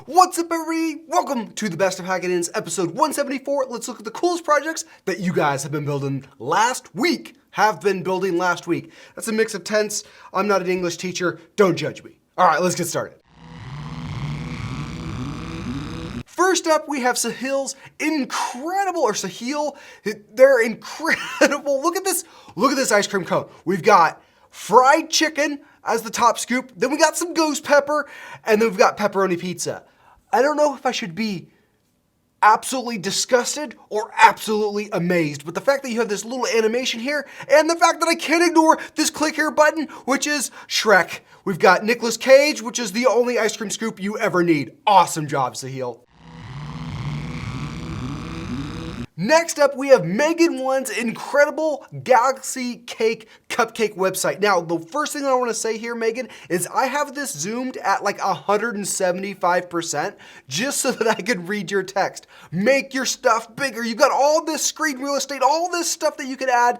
What's up, everybody? Welcome to the Best of Hackingtons, episode 174. Let's look at the coolest projects that you guys have been building last week. That's a mix of tense. I'm not an English teacher. Don't judge me. All right, let's get started. First up, we have Sahil's incredible, or Sahil, they're incredible. Look at this ice cream cone. We've got fried chicken as the top scoop, then we got some ghost pepper, and then we've got pepperoni pizza. I don't know if I should be absolutely disgusted or absolutely amazed, but the fact that you have this little animation here, and the fact that I can't ignore this click here button, which is Shrek. We've got Nicolas Cage, which is the only ice cream scoop you ever need. Awesome job, Sahil. Next up, we have Megan One's incredible Galaxy Cake Cupcake website. Now, the first thing I want to say here, Megan, is I have this zoomed at like 175% just so that I can read your text. Make your stuff bigger. You've got all this screen real estate, all this stuff that you can add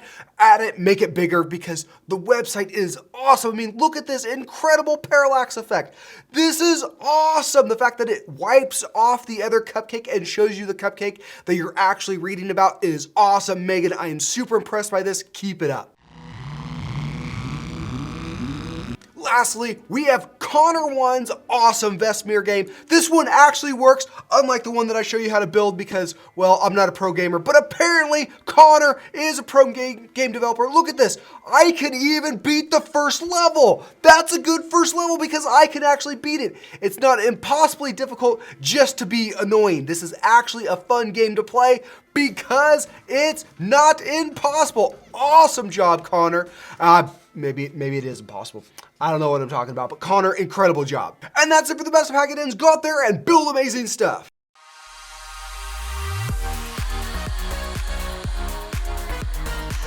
it, make it bigger because the website is awesome. I mean, look at this incredible parallax effect. This is awesome. The fact that it wipes off the other cupcake and shows you the cupcake that you're actually reading about is awesome. Megan, I am super impressed by this. Keep it up. Lastly, we have Connor One's awesome Vesemir game. This one actually works, unlike the one that I show you how to build because, well, I'm not a pro gamer, but apparently Connor is a pro game developer. Look at this. I can even beat the first level. That's a good first level because I can actually beat it. It's not impossibly difficult just to be annoying. This is actually a fun game to play because it's not impossible. Awesome job, Connor. Maybe it is impossible. I don't know what I'm talking about, but Connor, incredible job. And that's it for the Best of Hackingtons. Go out there and build amazing stuff.